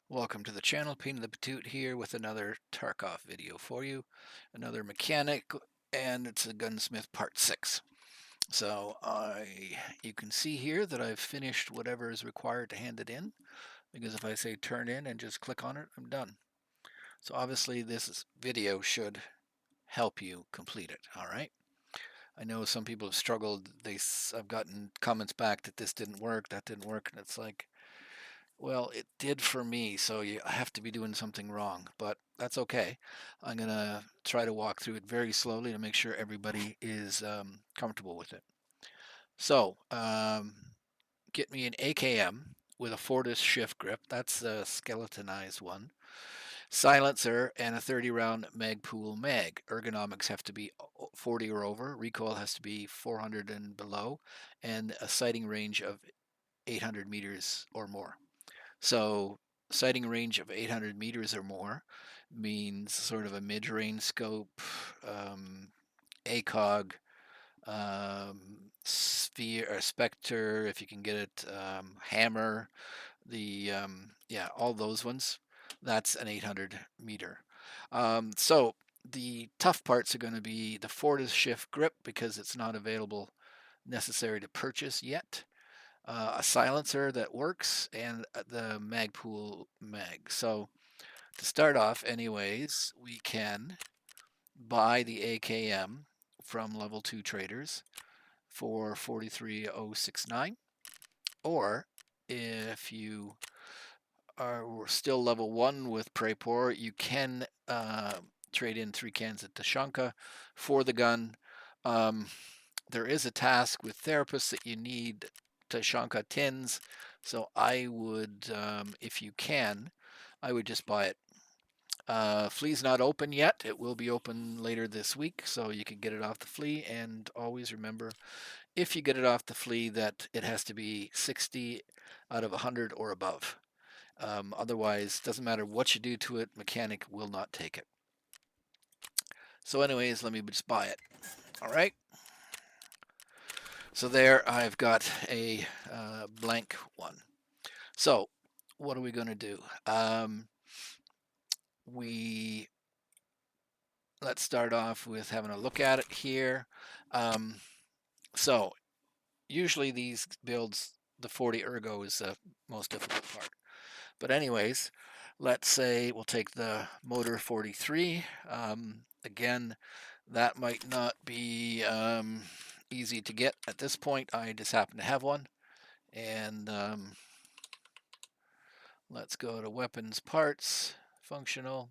Welcome to the channel, Pain in the Patoot here with another Tarkov video for you. Another mechanic, and it's a Gunsmith Part 6. So you can see here that I've finished whatever is required to hand it in, because if I say turn in and just click on it, I'm done. So obviously this video should help you complete it, all right? I know some people have struggled. I've gotten comments back that this didn't work, that didn't work, and it's like, well, it did for me, so you have to be doing something wrong, but that's okay. I'm going to try to walk through it very slowly to make sure everybody is comfortable with it. So, get me an AKM with a Fortis shift grip. That's the skeletonized one. Silencer and a 30-round Magpool mag. Ergonomics have to be 40 or over. Recoil has to be 400 and below, and a sighting range of 800 meters or more. So sighting range of 800 meters or more means sort of a mid-range scope, ACOG, sphere or spectre, if you can get it, hammer, yeah, all those ones. That's an 800 meter. So the tough parts are going to be the Fortis shift grip because it's not available necessary to purchase yet, a silencer that works, and the Magpool mag. So to start off anyways, we can buy the AKM from level 2 traders for 43,069, or if you are still level 1 with Prapor, you can trade in 3 cans of Tashanka for the gun. There is a task with therapists that you need Tashanka tins, so I would, if you can, I would just buy it. Flea's not open yet. It will be open later this week, so you can get it off the flea. And always remember, if you get it off the flea, that it has to be 60 out of 100 or above. Otherwise, doesn't matter what you do to it, mechanic will not take it. So anyways, let me just buy it. All right. So there I've got a blank one. So what are we going to do? We Let's start off with having a look at it here. So usually these builds, the 40 Ergo is the most difficult part. But anyways, let's say we'll take the motor 43. Again, that might not be easy to get at this point. I just happen to have one. And let's go to weapons parts, functional,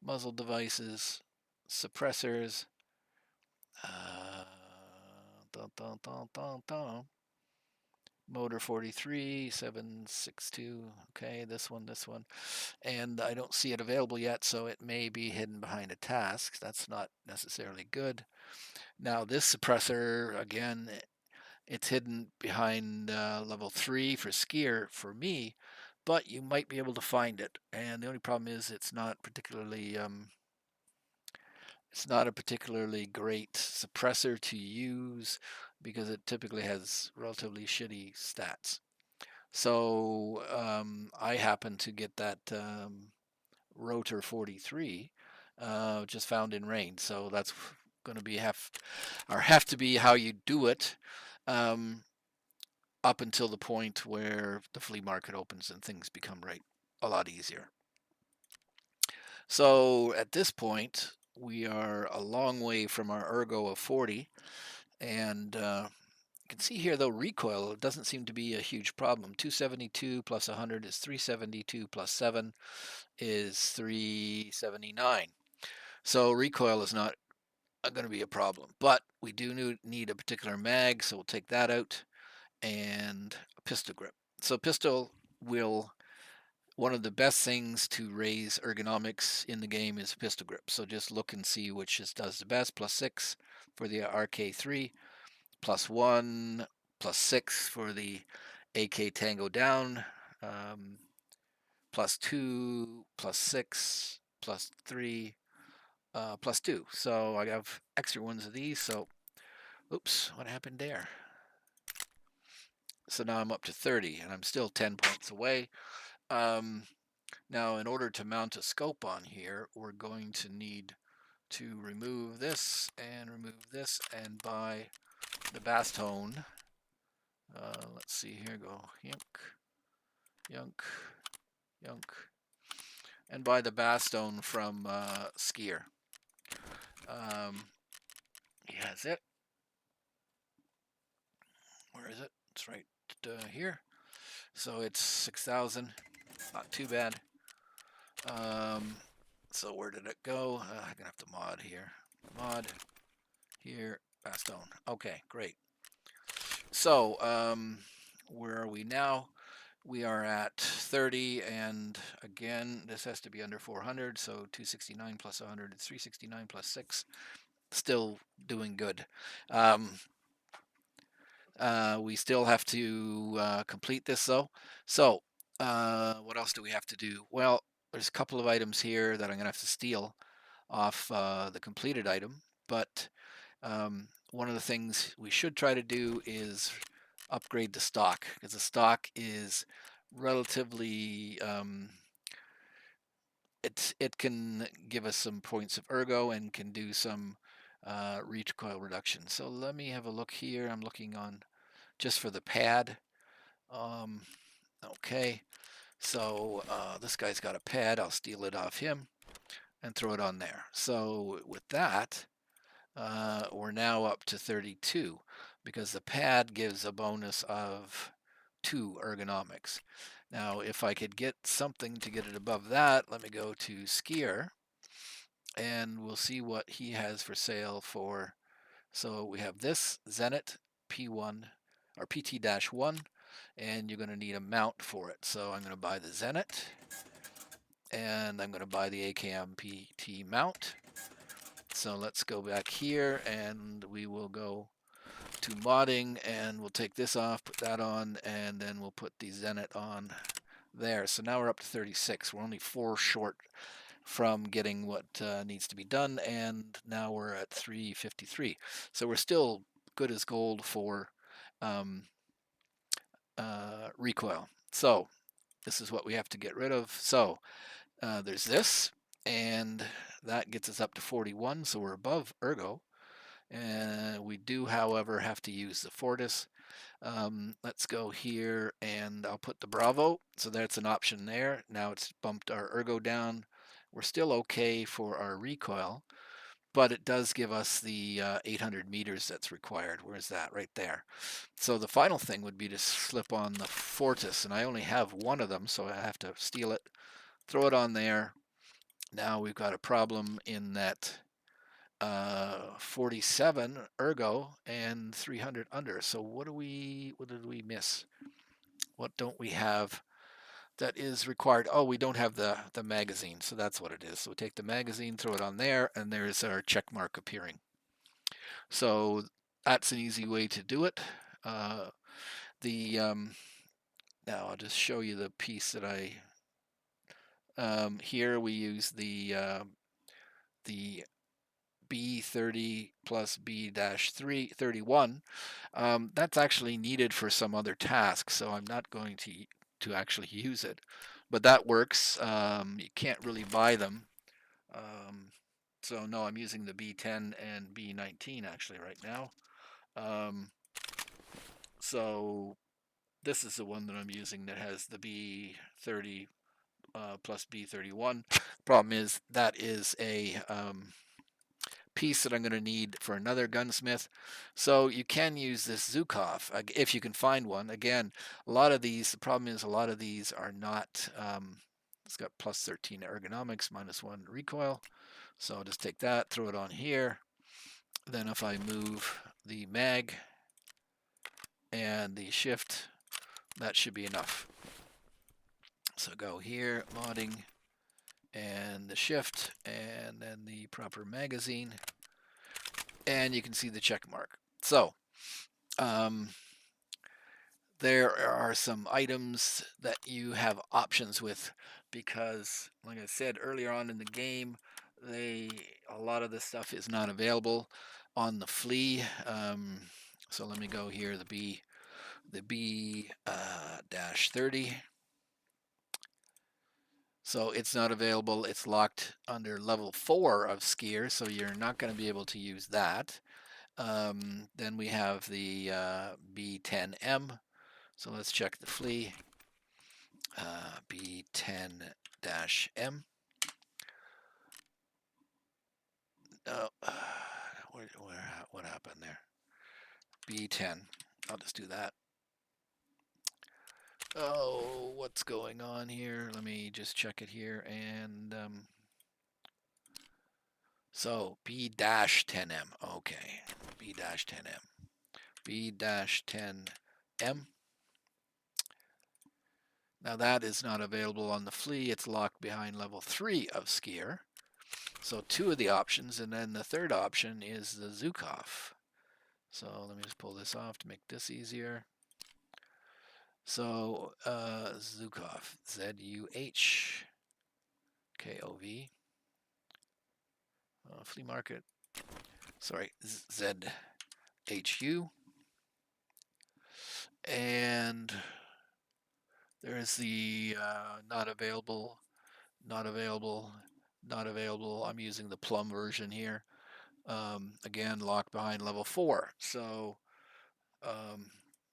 muzzle devices, suppressors. Dun, dun, dun, dun, dun. Motor 43, 762. Okay, this one. And I don't see it available yet, so it may be hidden behind a task. That's not necessarily good. Now, this suppressor, again, it's hidden behind level 3 for skier for me, but you might be able to find it. And the only problem is it's not a particularly great suppressor to use because it typically has relatively shitty stats. So I happen to get that Rotor 43 just found in rain. So that's going to be have to be how you do it um, up until the point where the flea market opens and things become a lot easier. So at this point, we are a long way from our Ergo of 40, and you can see here, though, recoil doesn't seem to be a huge problem. 272 plus 100 is 372 plus 7 is 379. So recoil is not going to be a problem, but we do need a particular mag, so we'll take that out, and a pistol grip. So pistol will, one of the best things to raise ergonomics in the game is pistol grip. So just look and see which does the best. +6 for the RK3, +1, +6 for the AK Tango down, +2, +6, +3, +2. So I have extra ones of these. So, oops, what happened there? So now I'm up to 30, and I'm still 10 points away. Now, in order to mount a scope on here, we're going to need to remove this and buy the bass tone. Let's see here, go yunk, yunk, yunk, and buy the bass stone from Skier. He has it. Where is it? It's right here. So it's 6,000. Not too bad. So where did it go? I'm gonna have to mod here. Mod here. Bass stone. Okay, great. So where are we now? We are at 30, and again, this has to be under 400, so 269 plus 100 is 369 plus 6. Still doing good. We still have to complete this, though. So, what else do we have to do? Well, there's a couple of items here that I'm going to have to steal off the completed item, but one of the things we should try to do is upgrade the stock, because the stock is relatively it can give us some points of ergo and can do some recoil reduction. So let me have a look here. I'm looking on just for the pad. Okay, so this guy's got a pad. I'll steal it off him and throw it on there. So with that, we're now up to 32 because the pad gives a bonus of 2 ergonomics. Now, if I could get something to get it above that, let me go to Skier and we'll see what he has for sale for. So we have this Zenit P1 or PT-1, and you're going to need a mount for it. So I'm going to buy the Zenit, and I'm going to buy the AKM PT mount. So let's go back here, and we will go to modding, and we'll take this off, put that on, and then we'll put the Zenit on there. So now we're up to 36. We're only 4 short from getting what needs to be done, and now we're at 353. So we're still good as gold for recoil. So this is what we have to get rid of. So there's this, and that gets us up to 41, so we're above ergo. And we do, however, have to use the Fortis. Let's go here, and I'll put the Bravo. So that's an option there. Now it's bumped our ergo down. We're still okay for our recoil, but it does give us the 800 meters that's required. Where's that? Right there. So the final thing would be to slip on the Fortis, and I only have one of them, so I have to steal it, throw it on there. Now we've got a problem in that 47 ergo and 300 under. So what did we miss? What don't we have that is required? Oh, we don't have the magazine, so that's what it is. So we take the magazine, throw it on there, and there's our check mark appearing. So that's an easy way to do it. The now I'll just show you the piece that I here we use the B30 plus B-31. That's actually needed for some other task, so I'm not going to actually use it. But that works. You can't really buy them. So no, I'm using the B10 and B19 actually right now. So this is the one that I'm using that has the B30 plus B31. Problem is that is a piece that I'm going to need for another gunsmith. So you can use this Zukov if you can find one. Again, a lot of these, the problem is a lot of these are not, it's got plus 13 ergonomics, minus 1 recoil. So I'll just take that, throw it on here. Then if I move the mag and the shift, that should be enough. So go here, modding, and the shift, and then the proper magazine, and you can see the check mark. So there are some items that you have options with because, like I said earlier on in the game, a lot of this stuff is not available on the flea. So let me go here, the B dash 30. So it's not available. It's locked under level 4 of skier, so you're not going to be able to use that. Then we have the B10M. So let's check the flea. B10-M. Oh, what happened there? B10. I'll just do that. Oh, what's going on here? Let me just check it here. And so B-10M. Okay, B-10M. B-10M. Now that is not available on the flea. It's locked behind level 3 of skier. So two of the options, and then the third option is the Zukov. So let me just pull this off to make this easier. So Zukov, Z-U-H-K-O-V, flea market, sorry, Z-H-U, and there's the not available, not available, not available. I'm using the plum version here. Again, locked behind level 4. So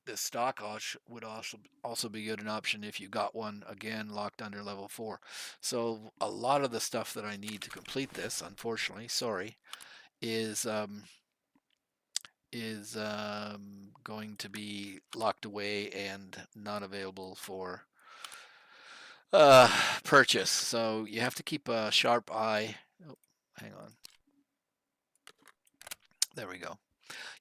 this stock would also be good an option if you got one, again locked under level 4. So a lot of the stuff that I need to complete this, unfortunately, sorry, is going to be locked away and not available for purchase. So you have to keep a sharp eye. Oh, hang on. There we go.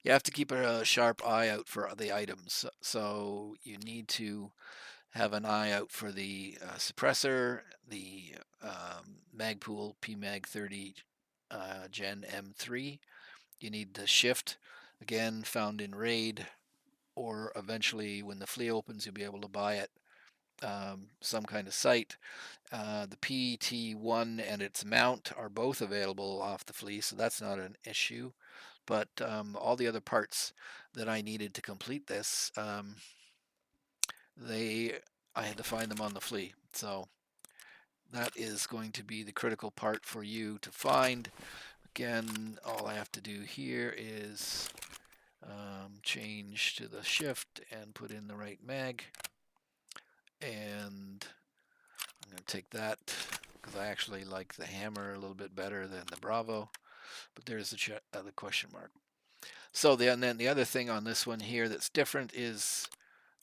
You have to keep a sharp eye out for the items. So you need to have an eye out for the suppressor, the Magpool PMag 30 Gen M3. You need the shift, again found in RAID, or eventually when the flea opens you'll be able to buy it some kind of site. The PT1 and its mount are both available off the flea, so that's not an issue. But all the other parts that I needed to complete this, I had to find them on the flea. So that is going to be the critical part for you to find. Again, all I have to do here is change to the shift and put in the right mag. And I'm going to take that because I actually like the hammer a little bit better than the Bravo. But there's the question mark. So and then the other thing on this one here that's different is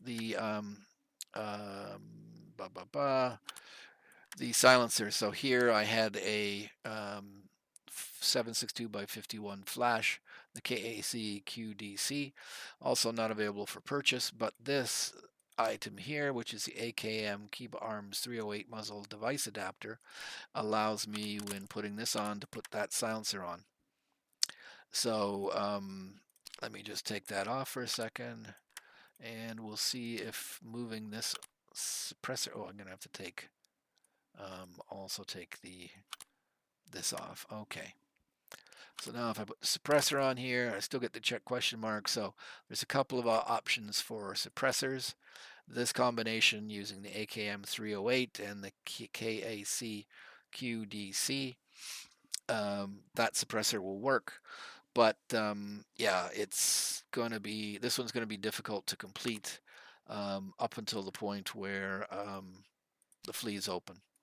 the the silencer. So here I had a 762 by 51 flash, the KAC QDC, also not available for purchase, but this item here, which is the AKM Kiba Arms 308 muzzle device adapter, allows me, when putting this on, to put that silencer on. So let me just take that off for a second, and we'll see if moving this suppressor. Oh, I'm gonna have to take also take this off. Okay. So now if I put the suppressor on here, I still get the check question mark. So there's a couple of options for suppressors. This combination using the AKM 308 and the KAC QDC, that suppressor will work. But yeah, this one's going to be difficult to complete up until the point where the flea is open.